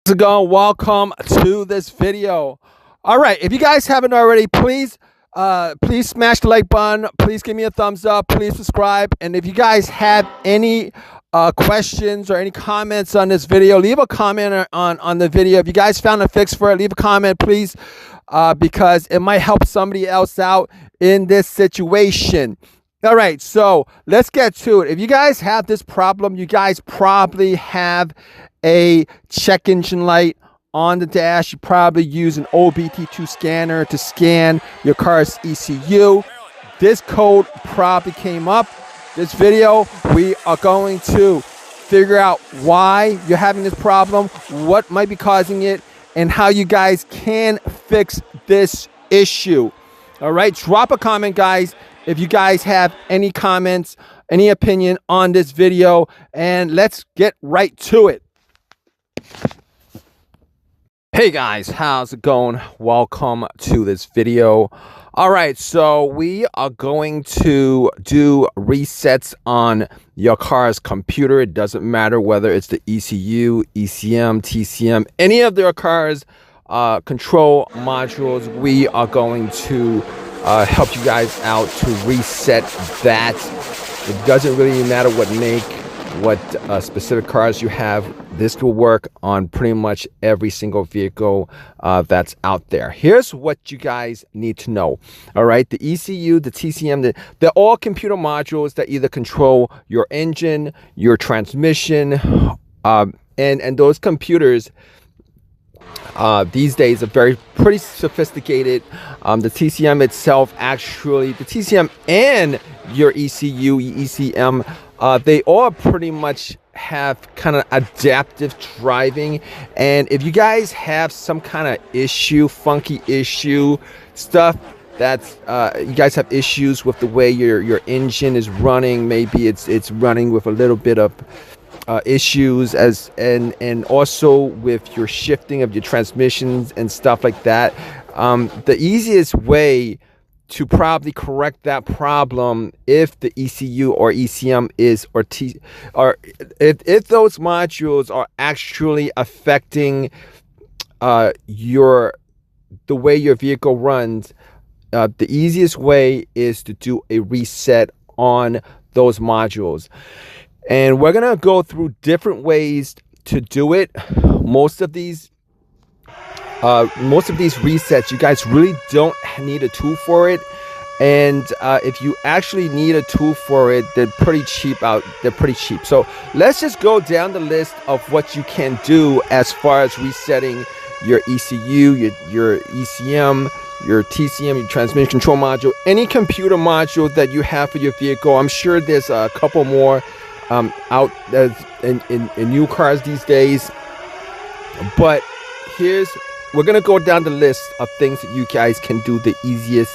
How's it going? Welcome to this video. All right, if you guys haven't already, please smash the like button. Please give me a thumbs up. Please subscribe. And if you guys have any questions or any comments on this video, leave a comment on the video. If you guys found a fix for it, leave a comment, please, because it might help somebody else out in this situation. All right, so let's get to it. If you guys have this problem, you guys probably have a check engine light on the dash. You probably use an OBD-II scanner to scan your car's ECU. This code probably came up. This video, we are going to figure out why you're having this problem, what might be causing it, and how you guys can fix this issue. All right, drop a comment, guys, if you guys have any comments, any opinion on this video, and let's get right to it. Hey guys, how's it going? Welcome to this video. All right, so we are going to do resets on your car's computer. It doesn't matter whether it's the ECU, ECM, TCM, any of their car's control modules. We are going to help you guys out to reset that. It doesn't really matter what make, what specific cars you have. This will work on pretty much every single vehicle that's out there. Here's what you guys need to know. All right, the ECU, the TCM, they're all computer modules that either control your engine, your transmission, and those computers these days are pretty sophisticated. The TCM itself, actually, the TCM and your ECU, ECM, they all pretty much have kind of adaptive driving. And if you guys have some kind of issue, funky issue, stuff that's you guys have issues with the way your engine is running, maybe it's running with a little bit of issues and also with your shifting of your transmissions and stuff like that, the easiest way to probably correct that problem, if the ECU or ECM is if those modules are actually affecting the way your vehicle runs, the easiest way is to do a reset on those modules. And we're gonna go through different ways to do it. Most of these resets, you guys really don't need a tool for it. And if you actually need a tool for it, they're pretty cheap. So let's just go down the list of what you can do as far as resetting your ECU, your ECM, your TCM, your transmission control module, any computer module that you have for your vehicle. I'm sure there's a couple more out in new cars these days, but we're gonna go down the list of things that you guys can do the easiest.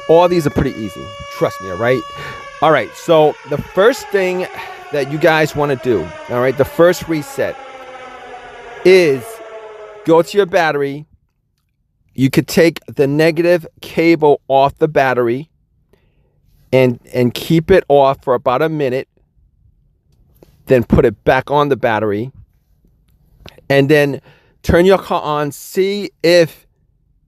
All these are pretty easy, trust me. All right, so the first thing that you guys want to do, all right, the first reset is go to your battery. You could take the negative cable off the battery and keep it off for about a minute, then put it back on the battery, and then turn your car on. See if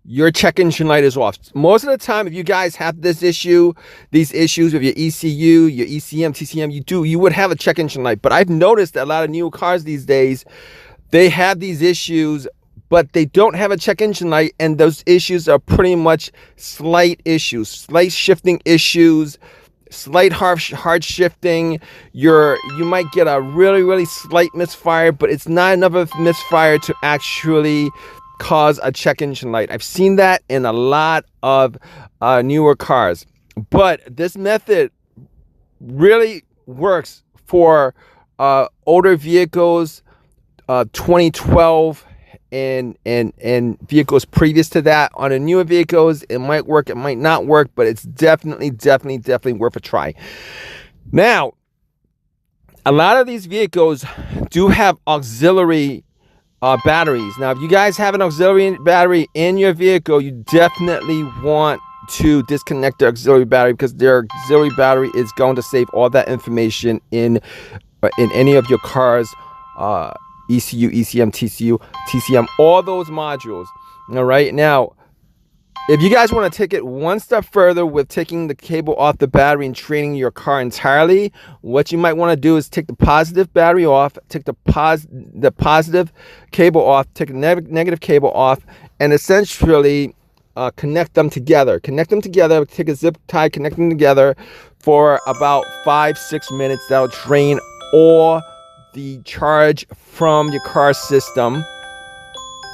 your check engine light is off. Most of the time, if you guys have these issues with your ECU, your ECM, TCM, you would have a check engine light. But I've noticed that a lot of new cars these days, they have these issues, but they don't have a check engine light, and those issues are pretty much slight issues, slight shifting issues, slight hard shifting. You might get a really slight misfire, but it's not enough of a misfire to actually cause a check engine light. I've seen that in a lot of newer cars, but this method really works for older vehicles, 2012 and vehicles previous to that. On the newer vehicles, it might work, it might not work, but it's definitely worth a try. Now, a lot of these vehicles do have auxiliary batteries. Now, if you guys have an auxiliary battery in your vehicle, you definitely want to disconnect the auxiliary battery, because their auxiliary battery is going to save all that information in any of your car's ECU, ECM, TCU, TCM, all those modules. All right, now if you guys want to take it one step further with taking the cable off the battery and draining your car entirely, what you might want to do is take the positive battery off, take the positive cable off, take the negative cable off, and essentially connect them together. Connect them together, take a zip tie, connect them together for about 5-6 minutes. That'll drain all the charge from your car system,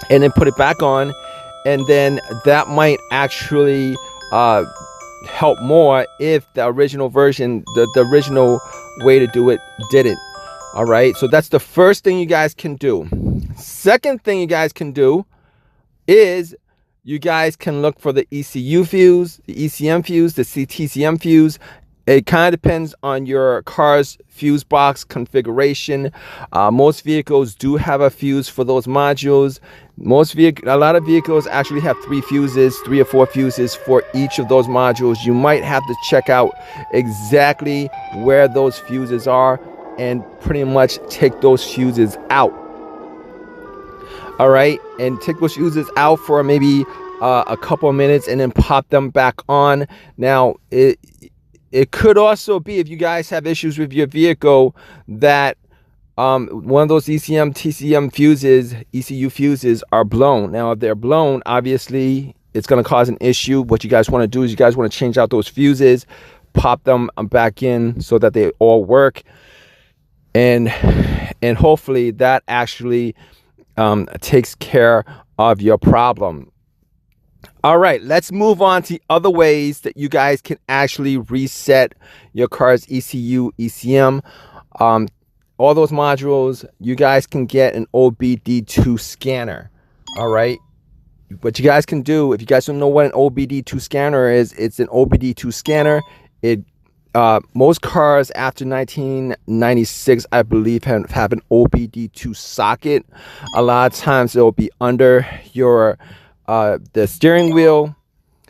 and then put it back on. And then that might actually help more if the original version, the original way to do it didn't. All right, so that's the first thing you guys can do. Second thing you guys can do is you guys can look for the ECU fuse, the ECM fuse, the TCM fuse. It kind of depends on your car's fuse box configuration. Most vehicles do have a fuse for those modules. A lot of vehicles actually have 3 or 4 fuses for each of those modules. You might have to check out exactly where those fuses are and pretty much take those fuses out. All right, and take those fuses out for maybe a couple of minutes and then pop them back on. Now, it could also be, if you guys have issues with your vehicle, that one of those ECM, TCM fuses, ECU fuses are blown. Now, if they're blown, obviously, it's going to cause an issue. What you guys want to do is you guys want to change out those fuses, pop them back in so that they all work. And hopefully that actually takes care of your problem. All right, let's move on to other ways that you guys can actually reset your car's ECU, ECM. All those modules, you guys can get an OBD-II scanner. All right, what you guys can do, if you guys don't know what an OBD-II scanner is, it's an OBD-II scanner. Most cars after 1996, I believe, have an OBD-II socket. A lot of times it'll be under your the steering wheel.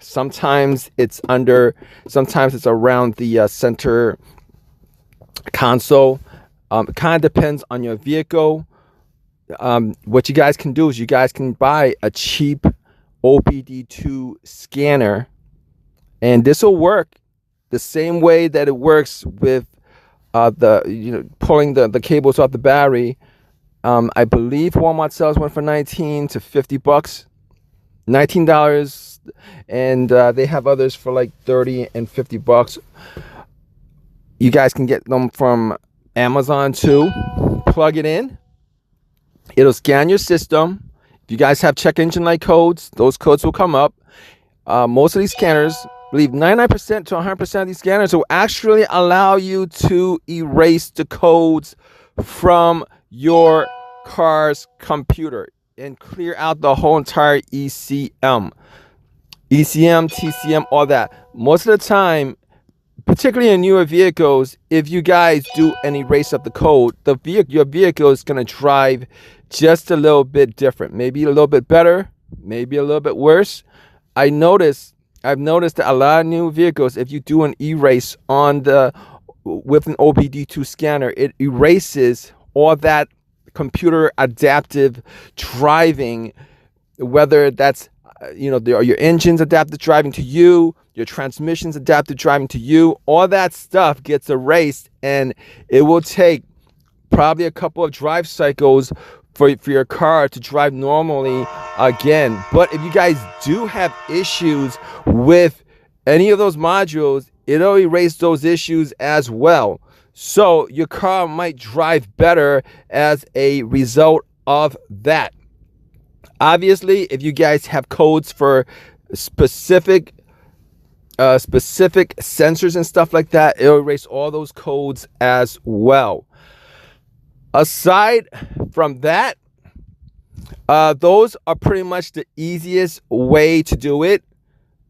Sometimes it's around the center console. It kind of depends on your vehicle. What you guys can do is you guys can buy a cheap OBD-II scanner, and this will work the same way that it works with pulling the cables off the battery. I believe Walmart sells one for $19 to $50. $19, and they have others for like $30 and $50. You guys can get them from Amazon too. Plug it in, it'll scan your system. If you guys have check engine light codes, those codes will come up. Most of these scanners, I believe 99% to 100% of these scanners, will actually allow you to erase the codes from your car's computer and clear out the whole entire ECM, TCM, all that. Most of the time, particularly in newer vehicles, if you guys do an erase of the code, your vehicle is going to drive just a little bit different. Maybe a little bit better, maybe a little bit worse. I've noticed that a lot of new vehicles, if you do an erase with an OBD-II scanner, it erases all that computer adaptive driving, whether that's your engine's adaptive driving to you, your transmission's adaptive driving to you. All that stuff gets erased, and it will take probably a couple of drive cycles for your car to drive normally again. But if you guys do have issues with any of those modules, it'll erase those issues as well. So your car might drive better as a result of that. Obviously, if you guys have codes for specific sensors and stuff like that, it'll erase all those codes as well. Aside from that, those are pretty much the easiest way to do it.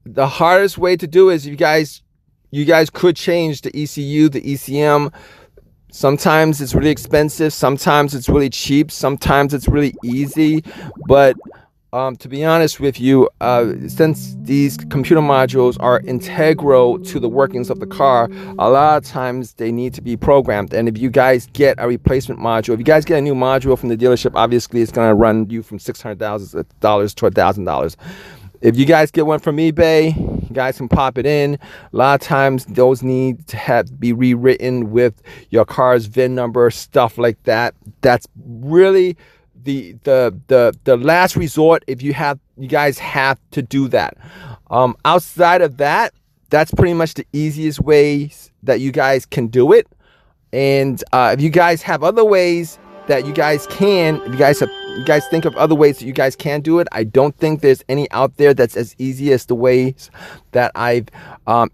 The hardest way to do is you guys could change the ECU, the ECM. Sometimes it's really expensive, sometimes it's really cheap, sometimes it's really easy. But to be honest with you, since these computer modules are integral to the workings of the car, a lot of times they need to be programmed. And if you guys get a replacement module, if you guys get a new module from the dealership, obviously it's going to run you from $600 to $1,000. If you guys get one from eBay, you guys can pop it in. A lot of times those need to be rewritten with your car's VIN number, stuff like that. That's really the last resort if you guys have to do that. Outside of that, that's pretty much the easiest ways that you guys can do it. And if you guys have other ways that you guys can, if you guys think of other ways that you guys can do it, I don't think there's any out there that's as easy as the ways that I've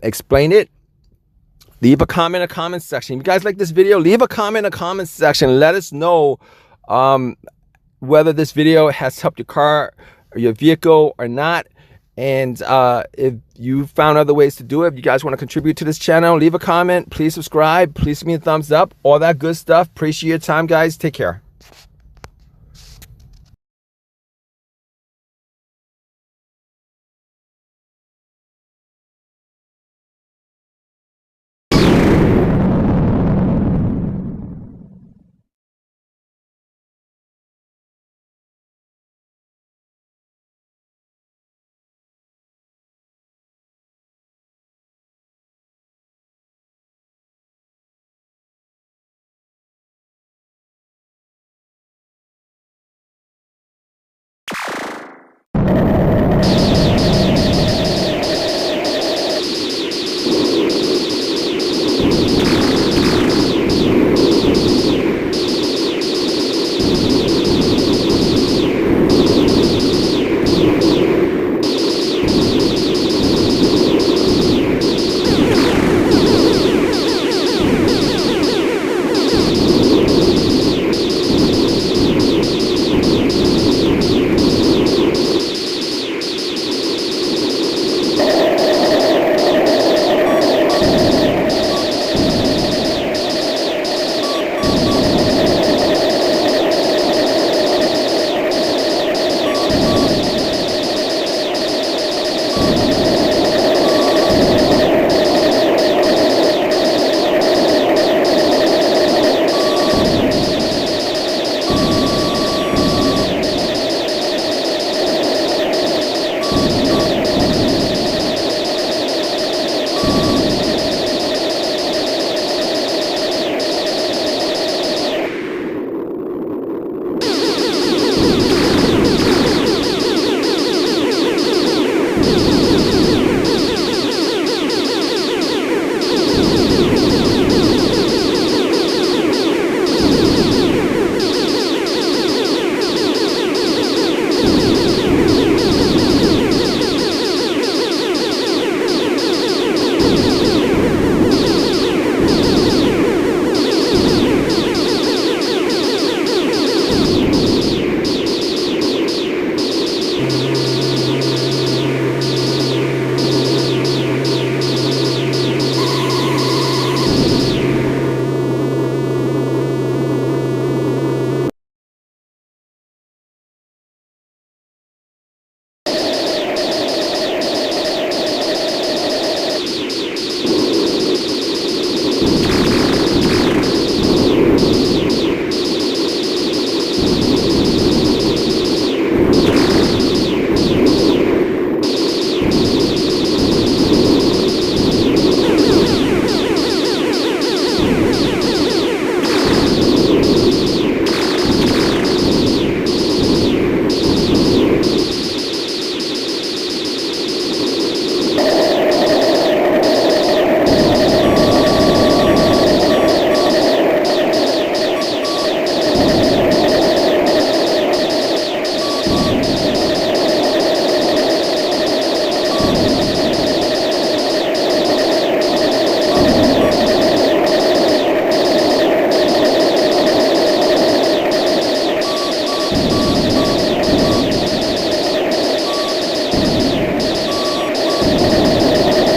explained it. Leave a comment in the comment section. If you guys like this video, leave a comment in the comment section. Let us know whether this video has helped your car or your vehicle or not. And if you found other ways to do it, if you guys want to contribute to this channel, leave a comment. Please subscribe. Please give me a thumbs up. All that good stuff. Appreciate your time, guys. Take care.